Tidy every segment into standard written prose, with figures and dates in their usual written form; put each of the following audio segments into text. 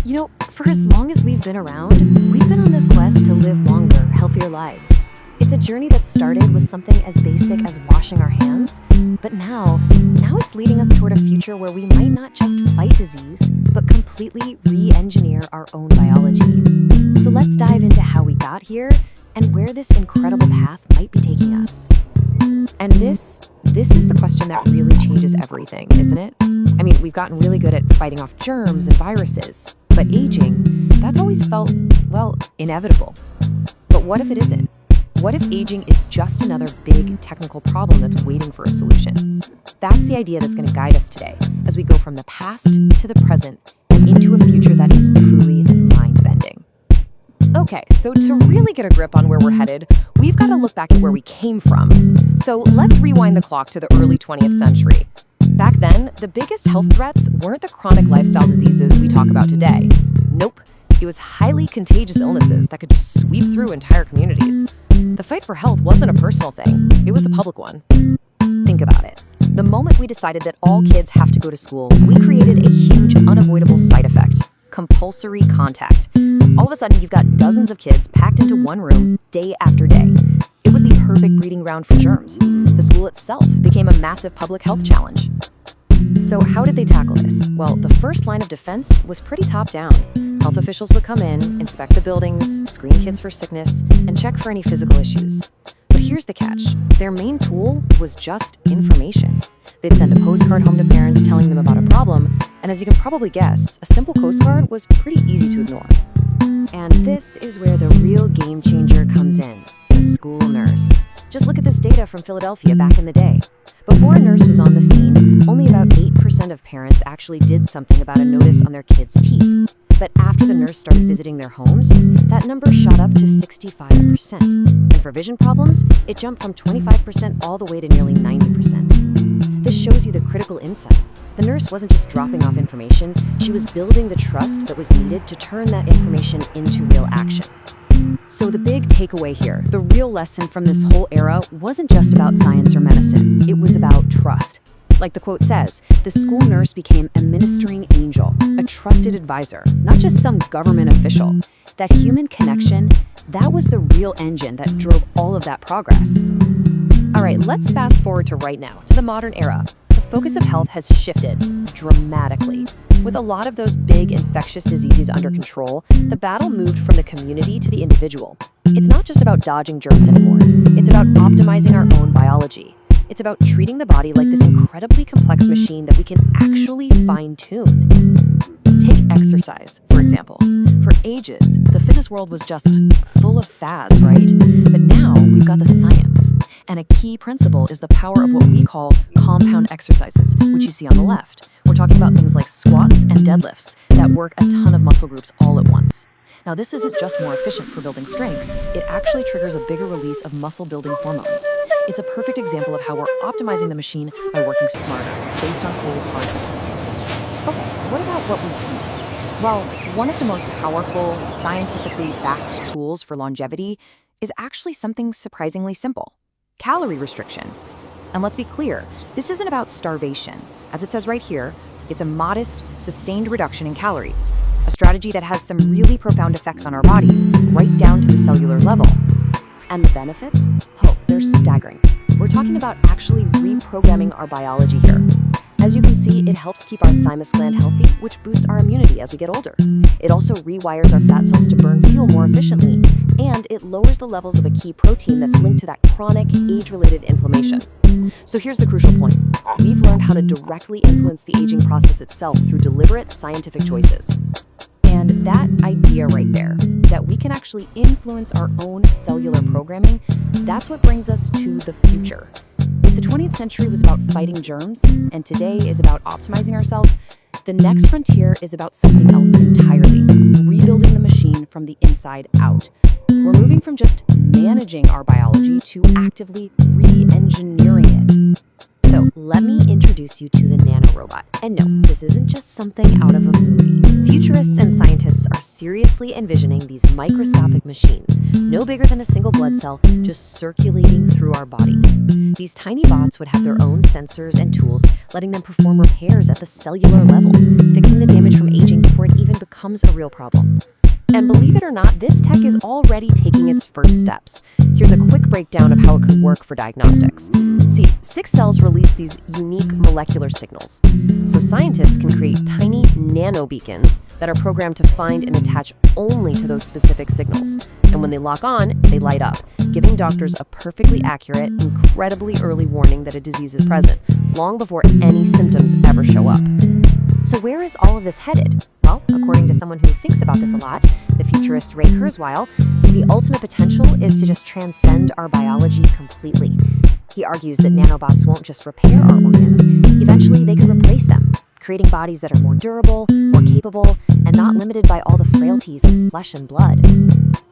For as long as we've been around, we've been on this quest to live longer, healthier lives. It's a journey that started with something as basic as washing our hands, but now it's leading us toward a future where we might not just fight disease, but completely re-engineer our own biology. So let's dive into how we got here and where this incredible path might be taking us. And this is the question that really changes everything, isn't it? I mean, we've gotten really good at fighting off germs and viruses, but aging, that's always felt, inevitable. But what if it isn't? What if aging is just another big technical problem that's waiting for a solution? That's the idea that's going to guide us today as we go from the past to the present and into a future that is truly mind-bending. Okay, so to really get a grip on where we're headed, we've got to look back at where we came from. So let's rewind the clock to the early 20th century. Back then, the biggest health threats weren't the chronic lifestyle diseases we talk about today. Nope. It was highly contagious illnesses that could just sweep through entire communities. The fight for health wasn't a personal thing, it was a public one. Think about it. The moment we decided that all kids have to go to school, we created a huge unavoidable side effect: compulsory contact. All of a sudden, you've got dozens of kids packed into one room day after day. It was the perfect breeding ground for germs. The school itself became a massive public health challenge. So how did they tackle this? Well, the first line of defense was pretty top-down. Health officials would come in, inspect the buildings, screen kids for sickness, and check for any physical issues. But here's the catch. Their main tool was just information. They'd send a postcard home to parents telling them about a problem, and as you can probably guess, a simple postcard was pretty easy to ignore. And this is where the real game changer comes in: the school nurse. Just look at this data from Philadelphia back in the day. Before a nurse was on the scene, only about 8% of parents actually did something about a notice on their kids' teeth. But after the nurse started visiting their homes, that number shot up to 65%. And for vision problems, it jumped from 25% all the way to nearly 90%. This shows you the critical insight. The nurse wasn't just dropping off information, she was building the trust that was needed to turn that information into real action. So the big takeaway here, the real lesson from this whole era, wasn't just about science or medicine. It was about trust. Like the quote says, the school nurse became a ministering angel, a trusted advisor, not just some government official. That human connection, that was the real engine that drove all of that progress. All right, let's fast forward to right now, to the modern era. The focus of health has shifted dramatically. With a lot of those big infectious diseases under control, the battle moved from the community to the individual. It's not just about dodging germs anymore. It's about optimizing our own biology. It's about treating the body like this incredibly complex machine that we can actually fine-tune. Take exercise, for example. For ages, the fitness world was just full of fads, right? But now we've got the science. And a key principle is the power of what we call compound exercises, which you see on the left. We're talking about things like squats and deadlifts that work a ton of muscle groups all at once. Now, this isn't just more efficient for building strength, it actually triggers a bigger release of muscle-building hormones. It's a perfect example of how we're optimizing the machine by working smarter, based on cold, hard evidence. Okay, what about what we eat? Well, one of the most powerful, scientifically backed tools for longevity is actually something surprisingly simple: calorie restriction. And let's be clear, this isn't about starvation. As it says right here, it's a modest, sustained reduction in calories, a strategy that has some really profound effects on our bodies, right down to the cellular level. And the benefits? Oh, they're staggering. We're talking about actually reprogramming our biology here. As you can see, it helps keep our thymus gland healthy, which boosts our immunity as we get older. It also rewires our fat cells to burn fuel more efficiently, and it lowers the levels of a key protein that's linked to that chronic, age-related inflammation. So here's the crucial point. We've learned how to directly influence the aging process itself through deliberate scientific choices. And that idea right there, that we can actually influence our own cellular programming, that's what brings us to the future. If the 20th century was about fighting germs, and today is about optimizing ourselves, the next frontier is about something else entirely: rebuilding the machine from the inside out. We're moving from just managing our biology to actively re-engineering it. So let me introduce you to the nanorobot. And no, this isn't just something out of a movie. Futurists and scientists are seriously envisioning these microscopic machines, no bigger than a single blood cell, just circulating through our bodies. These tiny bots would have their own sensors and tools, letting them perform repairs at the cellular level, fixing the damage from aging before it even becomes a real problem. And believe it or not, this tech is already taking its first steps. Here's a quick breakdown of how it could work for diagnostics. See, sick cells release these unique molecular signals. So scientists can create tiny nanobeacons that are programmed to find and attach only to those specific signals. And when they lock on, they light up, giving doctors a perfectly accurate, incredibly early warning that a disease is present, long before any symptoms ever show up. So where is all of this headed? Well, according to someone who thinks about this a lot, the futurist Ray Kurzweil, the ultimate potential is to just transcend our biology completely. He argues that nanobots won't just repair our organs, eventually they could replace them, creating bodies that are more durable, more capable, and not limited by all the frailties of flesh and blood.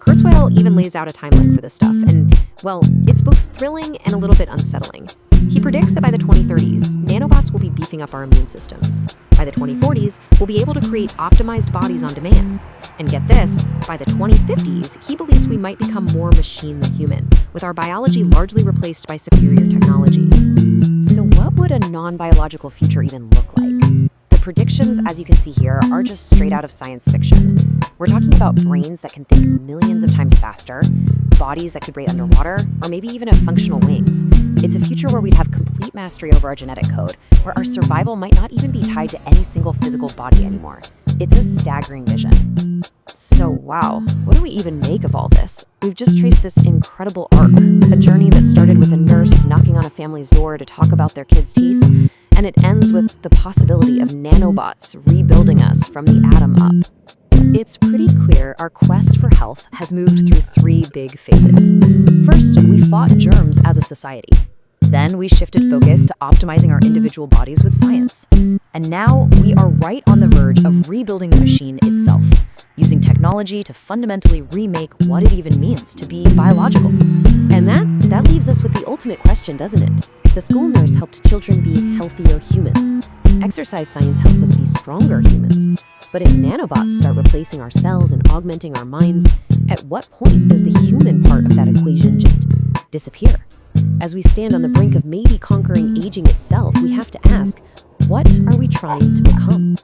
Kurzweil even lays out a timeline for this stuff, and, well, it's both thrilling and a little bit unsettling. He predicts that by the 2030s, nanobots will be beefing up our immune systems. By the 2040s, we'll be able to create optimized bodies on demand. And get this, by the 2050s, he believes we might become more machine than human, with our biology largely replaced by superior technology. So what would a non-biological future even look like? The predictions, as you can see here, are just straight out of science fiction. We're talking about brains that can think millions of times faster, bodies that could breathe underwater, or maybe even have functional wings. It's a future where we'd have complete mastery over our genetic code, where our survival might not even be tied to any single physical body anymore. It's a staggering vision. So wow, what do we even make of all this? We've just traced this incredible arc, a journey that started with a nurse knocking on a family's door to talk about their kids' teeth, and it ends with the possibility of nanobots rebuilding us from the atom up. It's pretty clear our quest for health has moved through three big phases. First, we fought germs as a society. Then we shifted focus to optimizing our individual bodies with science. And now we are right on the verge of rebuilding the machine itself, using technology to fundamentally remake what it even means to be biological. And that leaves us with the ultimate question, doesn't it? The school nurse helped children be healthier humans. Exercise science helps us be stronger humans. But if nanobots start replacing our cells and augmenting our minds, at what point does the human part of that equation just disappear? As we stand on the brink of maybe conquering aging itself, we have to ask, what are we trying to become?